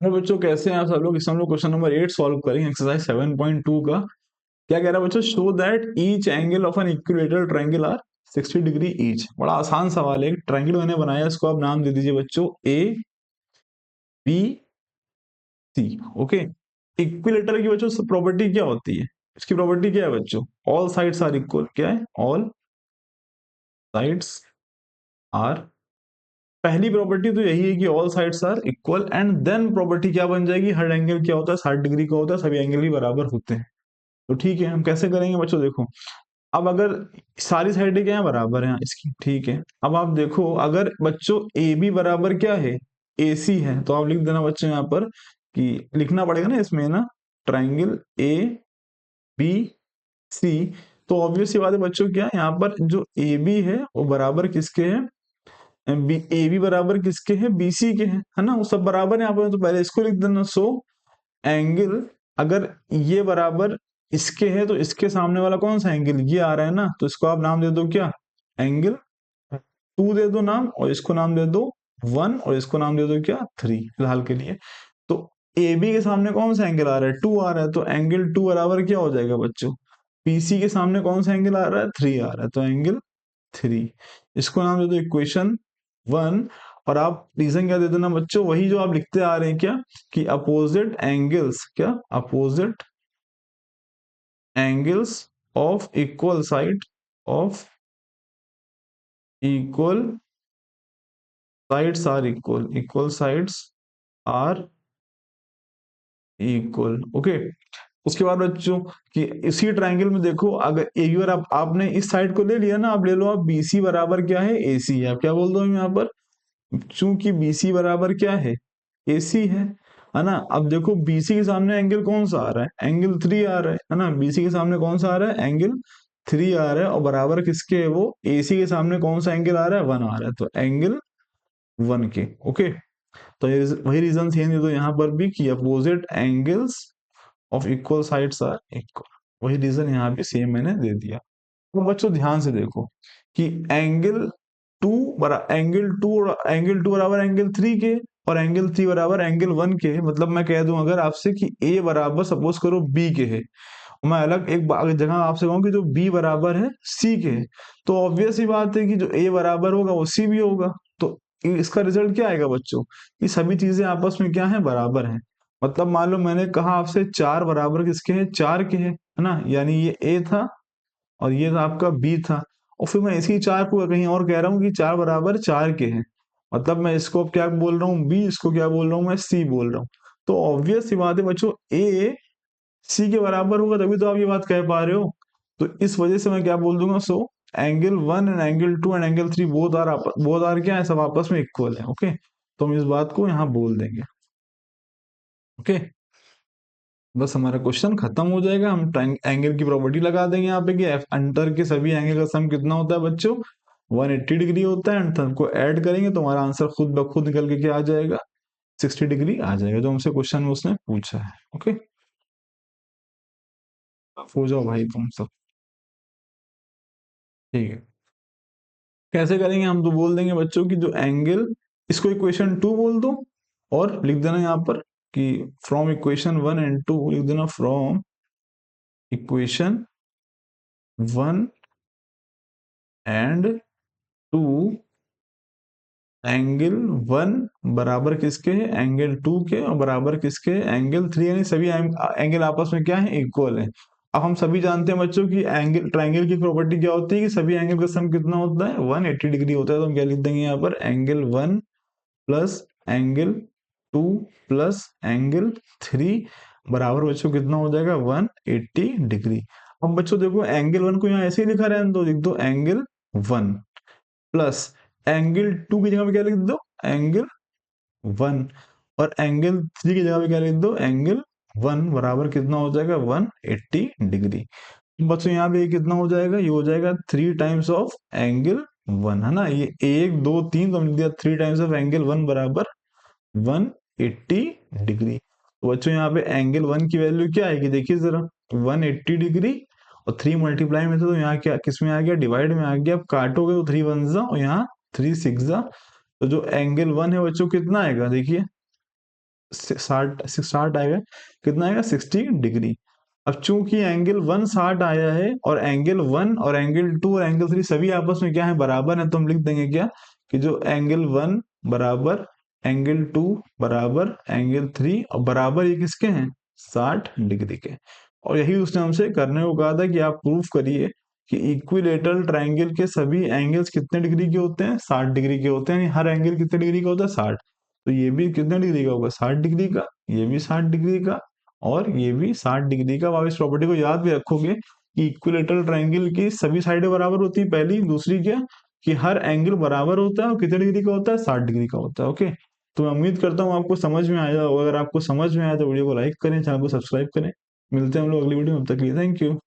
तो बच्चों कैसे हैं आप सब लोग। इस हम लोग क्वेश्चन नंबर 8 सॉल्व करेंगे एक्सरसाइज 7.2 का। क्या कह रहा है बच्चों, show that each angle of an equilateral triangle are 60 degree each. बड़ा आसान सवाल है, एक ट्रायंगल मैंने बनाया, इसको आप नाम दे दीजिए बच्चों A B C. Okay, equilateral की बच्चों प्रॉपर्टी क्या होती है, इसकी प्रॉपर्टी क्या है बच्चों, ऑल साइड्स आर इक्वल। क्या है, ऑल साइड्स आर, पहली प्रॉपर्टी तो यही है कि all sides are equal. And then property क्या बन जाएगी, हर एंगल क्या होता है 60 डिग्री का होता है, सभी एंगल भी बराबर होते हैं। तो ठीक है, हम कैसे करेंगे बच्चों, देखो अब अगर सारी साइडें क्या है, बराबर है इसकी, ठीक है। अब आप देखो, अगर बच्चों ए बी बराबर क्या है, ए सी है, तो आप लिख देना बच्चों यहाँ पर कि लिखना पड़ेगा ना इसमें ना, ट्राइंगल ए बी सी। तो ऑब्वियस सी बात है बच्चों, क्या यहाँ पर जो ए बी है वो बराबर किसके है, ए बी बराबर किसके हैं, बी सी के हैं, है ना, वो सब बराबर है यहाँ पर। तो पहले इसको लिख देना। सो एंगल, अगर ये बराबर इसके है तो इसके सामने वाला कौन सा एंगल, ये आ रहा है ना, तो इसको आप नाम दे दो क्या, एंगल 2 दे दो नाम, और इसको नाम दे दो 1, और इसको नाम दे दो क्या 3 फिलहाल के लिए। तो ए बी के सामने कौन सा एंगल आ रहा है, 2 आ रहा है, तो एंगल 2 बराबर क्या हो जाएगा बच्चों, पीसी के सामने कौन सा एंगल आ रहा है, 3 आ रहा है, तो एंगल 3। इसको नाम दे दो इक्वेशन 1। और आप रीजन क्या दे देना बच्चों, वही जो आप लिखते आ रहे हैं, क्या कि अपोजिट एंगल्स, क्या opposite angles of equal side, of equal sides are equal, equal sides are equal. Okay, उसके बाद बच्चों कि इसी ट्रायंगल में देखो, अगर ए और आपने इस साइड को ले लिया ना, आप ले लो, आप बीसी बराबर क्या है, एसी है। आप क्या बोल दो यहाँ पर, चूंकि बीसी बराबर क्या है, एसी है ना। अब देखो बीसी के सामने एंगल कौन सा आ रहा है, एंगल 3 आ रहा है ना, बीसी के सामने कौन सा आ रहा है, एंगल 3 आ रहा है, और बराबर किसके है वो, एसी के सामने कौन सा एंगल आ रहा है, 1 आ रहा है, तो एंगल 1 के। ओके, तो वही रीजन सेम दे दो यहाँ पर भी कि opposite angles of equal sides are equal. वही रीजन यहाँ भी सेम मैंने दे दिया। तो बच्चों ध्यान से देखो कि एंगल एंगल टू बराबर एंगल 3 के, और एंगल 3 बराबर एंगल 1 के। मतलब मैं कह दूं अगर आपसे कि ए बराबर सपोज करो बी के है, और मैं अलग एक जगह आपसे कहूं कि जो बी बराबर है सी के है, तो ऑब्वियस ही बात है कि जो ए बराबर होगा वो सी भी होगा। तो इसका रिजल्ट क्या आएगा बच्चों, ये सभी चीजें आपस में क्या है, बराबर है। मतलब मान लो मैंने कहा आपसे 4 बराबर किसके हैं, 4 के है ना, यानी ये ए था और ये था आपका बी था, और फिर मैं इसी 4 को कहीं और कह रहा हूँ कि 4 बराबर 4 के हैं। मतलब मैं इसको अब क्या बोल रहा हूँ, बी, इसको क्या बोल रहा हूँ मैं, सी बोल रहा हूँ। तो ऑब्वियस सी बात है बच्चों, ए सी के बराबर होगा तभी तो आप ये बात कह पा रहे हो। तो इस वजह से मैं क्या बोल दूंगा, so angle 1 and angle 2 and angle 3 both are क्या है, सब आपस में इक्वल है। ओके, तो हम इस बात को यहाँ बोल देंगे। ओके, बस हमारा क्वेश्चन खत्म हो जाएगा। हम एंगल की प्रॉपर्टी लगा देंगे यहाँ पे कि एफ अंतर के सभी एंगल का सम कितना होता है बच्चों, 180 डिग्री होता है। एंड सबको ऐड करेंगे तो हमारा आंसर खुद ब खुद निकल के क्या आ जाएगा, 60 डिग्री आ जाएगा, जो हमसे क्वेश्चन में उसने पूछा है। ओके, हो जाओ भाई तुम सब। ठीक है, कैसे करेंगे, हम तो बोल देंगे बच्चों की जो एंगल, इसको इक्वेशन 2 बोल दो, और लिख देना यहाँ पर कि फ्रॉम इक्वेशन 1 एंड 2, लिख देना फ्रॉम इक्वेशन 1 एंड 2, एंगल 1 बराबर किसके है, एंगल 2 के, और बराबर किसके है, एंगल 3, यानी सभी एंगल आपस में क्या है, इक्वल है। अब हम सभी जानते हैं बच्चों की एंगल ट्रायंगल की प्रॉपर्टी क्या होती है कि सभी एंगल का सम कितना होता है, 180 डिग्री होता है। तो हम क्या लिख देंगे यहाँ पर, angle 1 plus angle 2 plus angle 3 बराबर बच्चों कितना हो जाएगा, 180 डिग्री। अब बच्चों देखो एंगल 1 को यहाँ ऐसे ही लिखा रहने दो, लिख दो एंगल 1 प्लस एंगल 2 की जगह पे क्या लिख दो, एंगल 1, और एंगल 3 की जगह पे क्या लिख दो, एंगल 1 बराबर कितना हो जाएगा, 180 डिग्री। बच्चों यहाँ पे कितना हो जाएगा, ये हो जाएगा 3 टाइम्स ऑफ एंगल 1, है ना, ये 1 2 3, तो हमने दिया 3 टाइम्स ऑफ एंगल 1 बराबर 180 डिग्री। तो बच्चों यहाँ पे एंगल 1 की वैल्यू क्या आएगी, देखिए जरा, 180 डिग्री, और 3 मल्टीप्लाई में तो यहाँ क्या किस में आ गया, डिवाइड में आ गया। अब काटोगे तो 3 वन जा, और यहाँ 3 सिक्स जा, तो जो एंगल 1 है बच्चों कितना आएगा, देखिए 60 60 आएगा, कितना आएगा 60 डिग्री। अब चूंकि एंगल 160 आया है और एंगल 1 और एंगल 2 और एंगल 3 सभी आपस में क्या है, बराबर है, तो हम लिख देंगे क्या कि जो एंगल 1 बराबर एंगल 2 बराबर एंगल 3 और बराबर ये किसके हैं, 60 डिग्री के। और यही उसने हमसे करने को कहा था कि आप प्रूफ करिए कि इक्विलेटरल ट्राइंगल के सभी एंगल्स कितने डिग्री के होते हैं, 60 डिग्री के होते हैं, यानी हर एंगल कितने डिग्री का होता है, 60। तो ये भी कितने डिग्री का होगा, 60 डिग्री का, ये भी 60 डिग्री का और ये भी 60 डिग्री का। आप इस प्रॉपर्टी को याद भी रखोगे कि इक्विलेटरल ट्राइंगल की सभी साइडें बराबर होती है, पहली। दूसरी क्या कि हर एंगल बराबर होता है और कितने डिग्री का होता है, 60 डिग्री का होता है। ओके, तो मैं उम्मीद करता हूँ आपको समझ में आया होगा। अगर आपको समझ में आया तो वीडियो को लाइक करें, चैनल को सब्सक्राइब करें। मिलते हैं हम लोग अगली वीडियो में, तब तक के लिए थैंक यू।